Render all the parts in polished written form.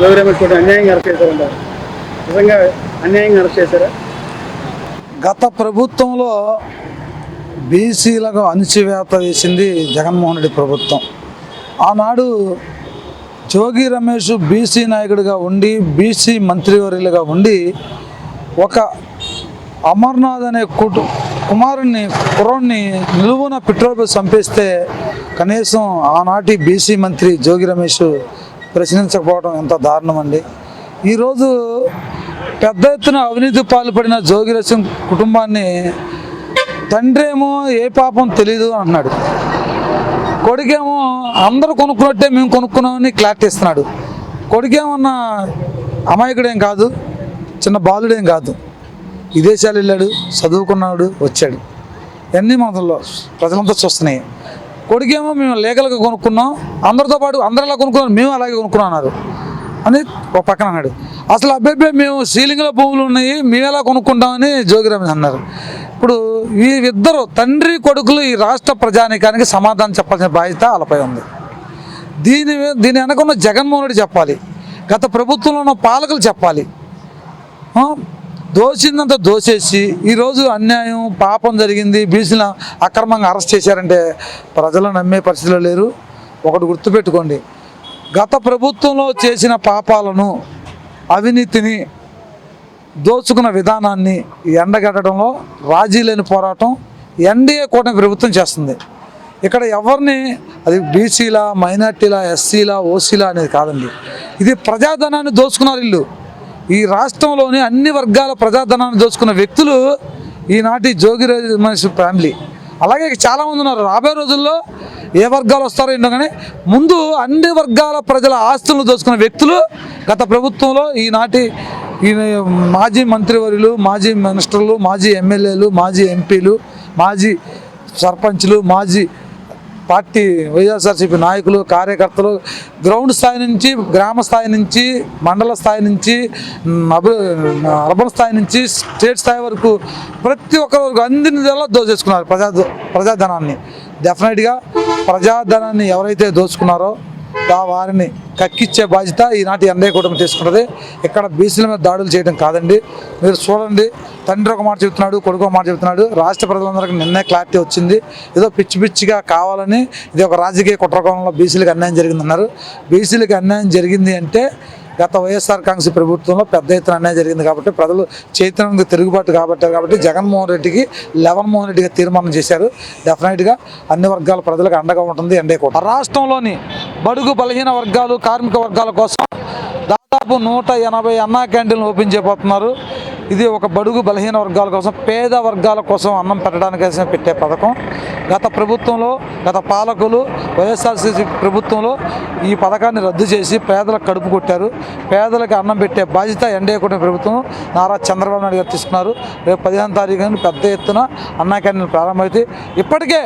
అన్యాయంగా అరెస్ట్ చేశారంటారు. నిజంగా అన్యాయంగా అరెస్ట్ చేశారా? గత ప్రభుత్వంలో బీసీలకు అణచివేత వేసింది జగన్మోహన్ రెడ్డి ప్రభుత్వం. ఆనాడు జోగి రమేష్ బీసీ నాయకుడిగా ఉండి బీసీ మంత్రివర్యులుగా ఉండి ఒక అమర్నాథ్ అనే కుర్రోడిని నిలువున పెట్రోల్ చంపేస్తే కనీసం ఆనాటి బీసీ మంత్రి జోగి రమేష్ ప్రశ్నించకపోవడం ఎంత దారుణం అండి. ఈరోజు పెద్ద ఎత్తున అవినీతి పాల్పడిన జోగి రమేష్ కుటుంబాన్ని తండ్రి ఏమో ఏ పాపం తెలీదు అంటున్నాడు, కొడుకేమో అందరూ కొనుక్కున్నట్టే మేము కొనుక్కున్నామని క్లారిటీ ఇస్తున్నాడు. కొడుకేమన్నా అమాయకుడేం కాదు, చిన్న బాలుడేం కాదు, విదేశాలు వెళ్ళాడు, చదువుకున్నాడు, వచ్చాడు. ఇవన్నీ మనలో ప్రజలంతా చూస్తున్నాయి. కొడుకేమో మేము లీగల్గా కొనుక్కున్నాం, అందరితో పాటు అందరూ ఎలా కొనుక్కున్నాం మేము అలాగే కొనుక్కున్నారు అని ఒక పక్కన అన్నాడు. అసలు అబ్బాయి మేము సీలింగ్లో భూములు ఉన్నాయి మేము ఎలా కొనుక్కుంటామని జోగి రమేష్ అన్నారు. ఇప్పుడు వీరిద్దరు తండ్రి కొడుకులు ఈ రాష్ట్ర ప్రజానీకానికి సమాధానం చెప్పాల్సిన బాధ్యత వాళ్ళపై ఉంది. దీని వెనకున్న జగన్మోహన్ రెడ్డి చెప్పాలి, గత ప్రభుత్వంలో ఉన్న పాలకులు చెప్పాలి. దోషిందంతా దోచేసి ఈరోజు అన్యాయం పాపం జరిగింది, బీసీల అక్రమంగా అరెస్ట్ చేశారంటే ప్రజలు నమ్మే పరిస్థితిలో లేరు. ఒకటి గుర్తుపెట్టుకోండి, గత ప్రభుత్వంలో చేసిన పాపాలను, అవినీతిని, దోచుకున్న విధానాన్ని ఎండగట్టడంలో రాజీ లేని పోరాటం ఎన్డీఏ కూటమి ప్రభుత్వం చేస్తుంది. ఇక్కడ ఎవరిని అది బీసీలా, మైనార్టీలా, ఎస్సీలా, ఓసీలా అనేది కాదండి. ఇది ప్రజాధనాన్ని దోచుకున్నారు వీళ్ళు. ఈ రాష్ట్రంలోని అన్ని వర్గాల ప్రజాధనాన్ని దోచుకున్న వ్యక్తులు ఈనాటి జోగి రమేష్ ఫ్యామిలీ. అలాగే చాలామంది ఉన్నారు. రాబోయే రోజుల్లో ఏ వర్గాలు వస్తారో ఏంటో కానీ ముందు అన్ని వర్గాల ప్రజల ఆస్తులను దోచుకున్న వ్యక్తులు గత ప్రభుత్వంలో ఈనాటి మాజీ మంత్రివర్యులు, మాజీ మినిస్టర్లు, మాజీ ఎమ్మెల్యేలు, మాజీ ఎంపీలు, మాజీ సర్పంచ్లు, మాజీ పార్టీ వైఎస్ఆర్సీపీ నాయకులు, కార్యకర్తలు, గ్రౌండ్ స్థాయి నుంచి, గ్రామ స్థాయి నుంచి, మండల స్థాయి నుంచి, అర్బన్ స్థాయి నుంచి, స్టేట్ స్థాయి వరకు ప్రతి ఒక్కరు అందరిలో దోచేసుకున్నారు ప్రజాధనాన్ని. డెఫినెట్గా ప్రజాధనాన్ని ఎవరైతే దోచుకున్నారో వారిని కక్కిచ్చే బాధ్యత ఈనాటి ఎన్డీఏ కూటమి తీసుకుంటుంది. ఇక్కడ బీసీల మీద దాడులు చేయడం కాదండి. మీరు చూడండి, తండ్రి ఒక మాట చెబుతున్నాడు, కొడుకు ఒక మాట చెబుతున్నాడు. రాష్ట్ర ప్రజలందరికీ నిన్నే క్లారిటీ వచ్చింది. ఏదో పిచ్చిగా కావాలని ఇది ఒక రాజకీయ కుట్రకోణంలో బీసీలకు అన్యాయం జరిగిందన్నారు. బీసీలకు అన్యాయం జరిగింది అంటే గత వైఎస్ఆర్ కాంగ్రెస్ ప్రభుత్వంలో పెద్ద ఎత్తున అన్యాయం జరిగింది కాబట్టి ప్రజలు చైతన్యంగా తిరుగుబాటు కాబట్టి జగన్మోహన్ రెడ్డికి లెవన్మోహన్ రెడ్డిగా తీర్మానం చేశారు. డెఫినెట్గా అన్ని వర్గాల ప్రజలకు అండగా ఉంటుంది ఎన్డీఏ కూటమి. రాష్ట్రంలోని బడుగు బలహీన వర్గాలు, కార్మిక వర్గాల కోసం దాదాపు 180 అన్నా క్యాంటీన్లు ఓపెన్ చేయబోతున్నారు. ఇది ఒక బడుగు బలహీన వర్గాల కోసం, పేద వర్గాల కోసం అన్నం పెట్టడానికి పెట్టే పథకం. గత ప్రభుత్వంలో, గత పాలకులు వైఎస్ఆర్సీపీ ప్రభుత్వంలో ఈ పథకాన్ని రద్దు చేసి పేదలకు కడుపు కొట్టారు. పేదలకు అన్నం పెట్టే బాధ్యత ఎన్డీఏ కూటమి ప్రభుత్వం నారా చంద్రబాబు నాయుడు గారు తీసుకున్నారు. రేపు 15వ తారీఖున పెద్ద ఎత్తున అన్నా క్యాంటీన్లు ప్రారంభమవుతాయి. ఇప్పటికే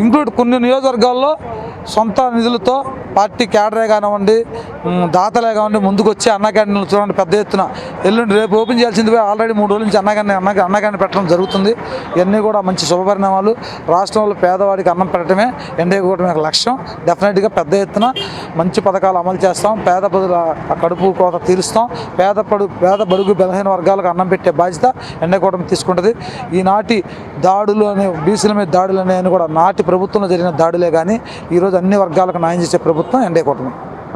ఇంక్లూడ్ కొన్ని నియోజకవర్గాల్లో సొంత నిధులతో పార్టీ క్యాడరే కానివ్వండి, దాతలే కానివ్వండి ముందుకు వచ్చి అన్నా క్యాంటీన్లు చూడండి పెద్ద ఎత్తున ఎల్లుండి రేపు ఓపెన్ చేయాల్సింది ఆల్రెడీ 3 రోజుల నుంచి అన్నా క్యాంటీన్ పెట్టడం జరుగుతుంది. ఇవన్నీ కూడా మంచి శుభపరిణామాలు. రాష్ట్రంలో పేదవాడికి అన్నం పెట్టడమే ఎన్డీఏ కూటమి యొక్క లక్ష్యం. డెఫినెట్గా పెద్ద ఎత్తున మంచి పథకాలు అమలు చేస్తాం. పేద ప్రజల కడుపు కోత తీరుస్తాం. పేద బడుగు బలహీన వర్గాలకు అన్నం పెట్టే బాధ్యత ఎన్డీఏ కూటమి తీసుకుంటుంది. ఈనాటి దాడులు అనే బీసీల మీద దాడులు అనేవి కూడా నాటి ప్రభుత్వంలో జరిగిన దాడులే కానీ ఈరోజు అన్ని వర్గాలకు న్యాయం చేసే ప్రభుత్వం ఎన్డీఏ కూటమి.